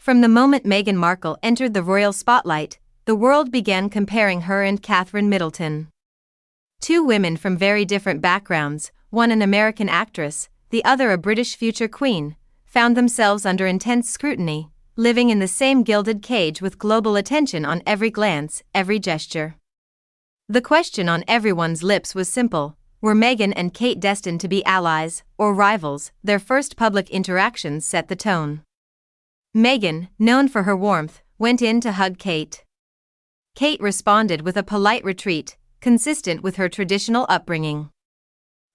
From the moment Meghan Markle entered the royal spotlight, the world began comparing her and Catherine Middleton. Two women from very different backgrounds, one an American actress, the other a British future queen, found themselves under intense scrutiny, living in the same gilded cage with global attention on every glance, every gesture. The question on everyone's lips was simple: were Meghan and Kate destined to be allies or rivals? Their first public interactions set the tone. Meghan, known for her warmth, went in to hug Kate. Kate responded with a polite retreat, consistent with her traditional upbringing.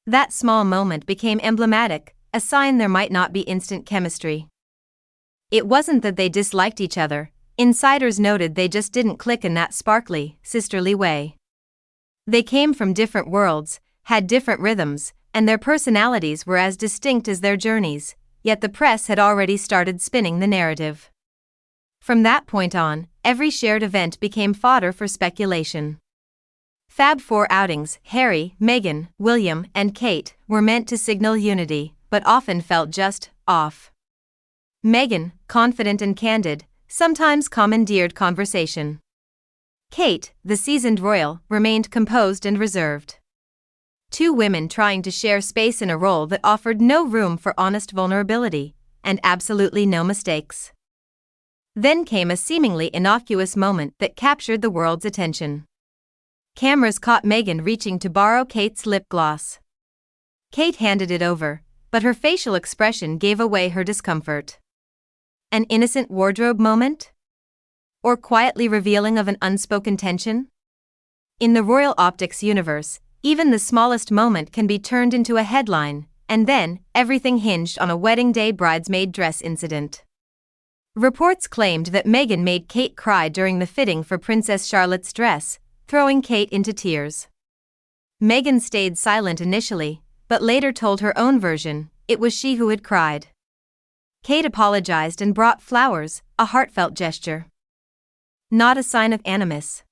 That small moment became emblematic, a sign there might not be instant chemistry. It wasn't that they disliked each other, insiders noted they just didn't click in that sparkly, sisterly way. They came from different worlds, had different rhythms, and their personalities were as distinct as their journeys, yet the press had already started spinning the narrative. From that point on, every shared event became fodder for speculation. Fab Four outings, Harry, Meghan, William, and Kate, were meant to signal unity, but often felt just off. Meghan, confident and candid, sometimes commandeered conversation. Kate, the seasoned royal, remained composed and reserved. Two women trying to share space in a role that offered no room for honest vulnerability, and absolutely no mistakes. Then came a seemingly innocuous moment that captured the world's attention. Cameras caught Meghan reaching to borrow Kate's lip gloss. Kate handed it over, but her facial expression gave away her discomfort. An innocent wardrobe moment? Or quietly revealing of an unspoken tension? In the royal optics universe, even the smallest moment can be turned into a headline, and then, everything hinged on a wedding day bridesmaid dress incident. Reports claimed that Meghan made Kate cry during the fitting for Princess Charlotte's dress, throwing Kate into tears. Meghan stayed silent initially, but later told her own version: it was she who had cried. Kate apologized and brought flowers, a heartfelt gesture. Not a sign of animus.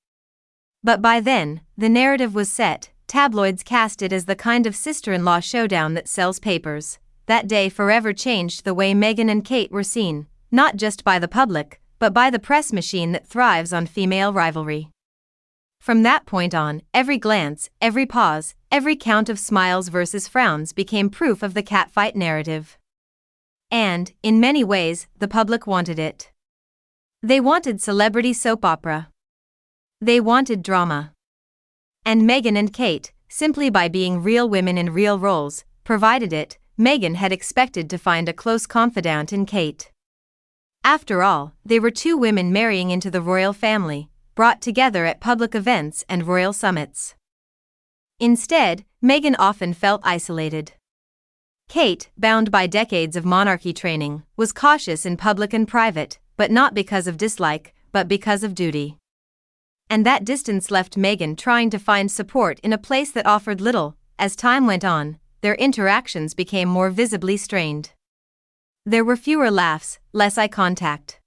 But by then, the narrative was set. Tabloids cast it as the kind of sister-in-law showdown that sells papers. That day forever changed the way Meghan and Kate were seen, not just by the public, but by the press machine that thrives on female rivalry. From that point on, every glance, every pause, every count of smiles versus frowns became proof of the catfight narrative. And, in many ways, the public wanted it. They wanted celebrity soap opera. They wanted drama. And Meghan and Kate, simply by being real women in real roles, provided it. Meghan had expected to find a close confidant in Kate. After all, they were two women marrying into the royal family, brought together at public events and royal summits. Instead, Meghan often felt isolated. Kate, bound by decades of monarchy training, was cautious in public and private, but not because of dislike, but because of duty. And that distance left Meghan trying to find support in a place that offered little. As time went on, their interactions became more visibly strained. There were fewer laughs, less eye contact.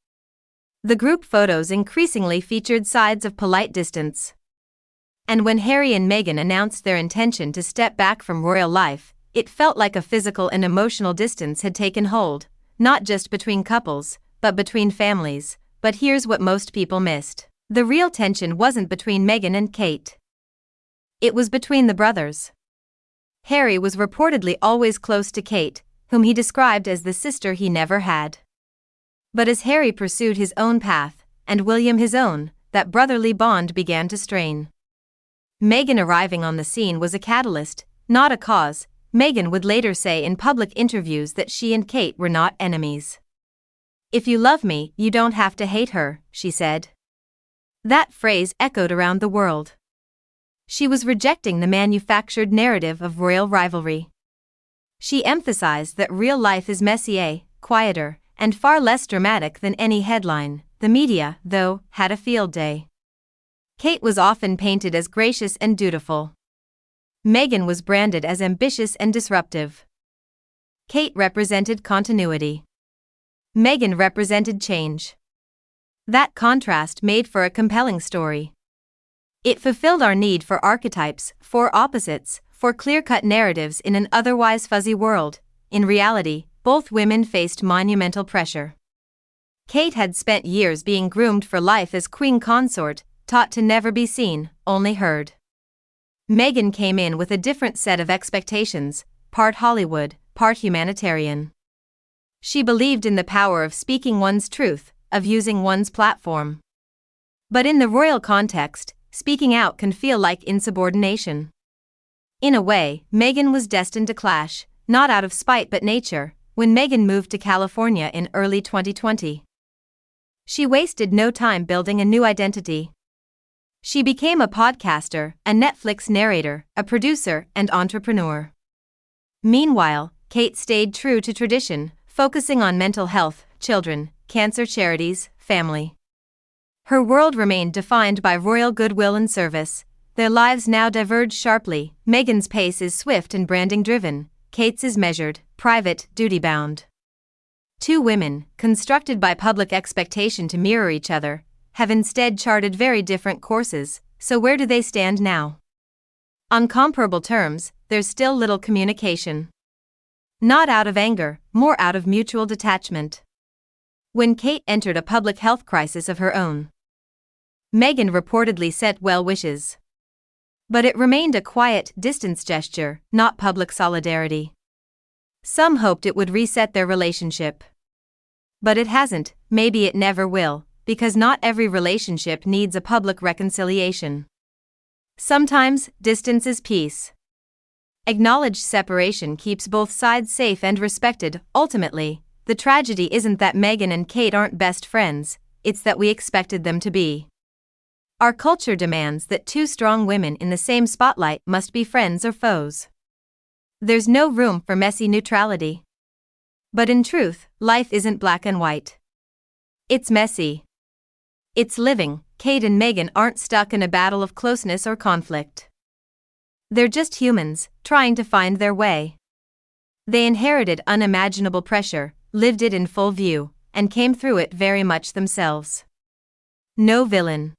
The group photos increasingly featured sides of polite distance. And when Harry and Meghan announced their intention to step back from royal life, it felt like a physical and emotional distance had taken hold, not just between couples, but between families. But here's what most people missed. The real tension wasn't between Meghan and Kate. It was between the brothers. Harry was reportedly always close to Kate, whom he described as the sister he never had. But as Harry pursued his own path, and William his own, that brotherly bond began to strain. Meghan arriving on the scene was a catalyst, not a cause. Meghan would later say in public interviews that she and Kate were not enemies. "If you love me, you don't have to hate her," she said. That phrase echoed around the world. She was rejecting the manufactured narrative of royal rivalry. She emphasized that real life is messier, quieter, and far less dramatic than any headline. The media, though, had a field day. Kate was often painted as gracious and dutiful. Meghan was branded as ambitious and disruptive. Kate represented continuity. Meghan represented change. That contrast made for a compelling story. It fulfilled our need for archetypes, for opposites, for clear-cut narratives in an otherwise fuzzy world. In reality, both women faced monumental pressure. Kate had spent years being groomed for life as queen consort, taught to never be seen, only heard. Meghan came in with a different set of expectations, part Hollywood, part humanitarian. She believed in the power of speaking one's truth, of using one's platform. But in the royal context, speaking out can feel like insubordination. In a way, Meghan was destined to clash, not out of spite but nature, when Meghan moved to California in early 2020. She wasted no time building a new identity. She became a podcaster, a Netflix narrator, a producer, and entrepreneur. Meanwhile, Kate stayed true to tradition, focusing on mental health, children, cancer charities, family. Her world remained defined by royal goodwill and service. Their lives now diverge sharply. Meghan's pace is swift and branding-driven, Kate's is measured, private, duty-bound. Two women, constructed by public expectation to mirror each other, have instead charted very different courses, so where do they stand now? On comparable terms, there's still little communication. Not out of anger, more out of mutual detachment. When Kate entered a public health crisis of her own, Meghan reportedly sent well wishes. But it remained a quiet, distance gesture, not public solidarity. Some hoped it would reset their relationship. But it hasn't, maybe it never will, because not every relationship needs a public reconciliation. Sometimes, distance is peace. Acknowledged separation keeps both sides safe and respected. Ultimately, the tragedy isn't that Meghan and Kate aren't best friends, it's that we expected them to be. Our culture demands that two strong women in the same spotlight must be friends or foes. There's no room for messy neutrality. But in truth, life isn't black and white. It's messy. It's living. Kate and Meghan aren't stuck in a battle of closeness or conflict. They're just humans, trying to find their way. They inherited unimaginable pressure, lived it in full view, and came through it very much themselves. No villain.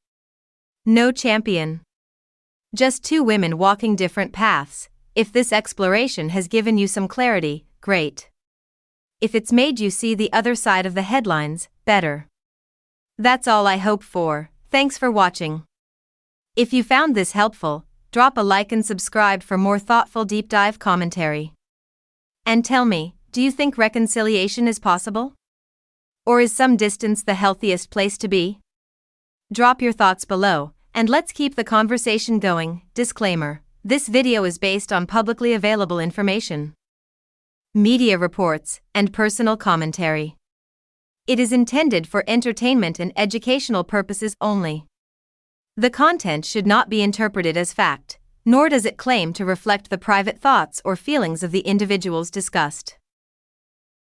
No champion. Just two women walking different paths. If this exploration has given you some clarity, great. If it's made you see the other side of the headlines, better. That's all I hope for. Thanks for watching. If you found this helpful, drop a like and subscribe for more thoughtful deep dive commentary. And tell me, do you think reconciliation is possible? Or is some distance the healthiest place to be? Drop your thoughts below, and let's keep the conversation going. Disclaimer: this video is based on publicly available information, media reports, and personal commentary. It is intended for entertainment and educational purposes only. The content should not be interpreted as fact, nor does it claim to reflect the private thoughts or feelings of the individuals discussed.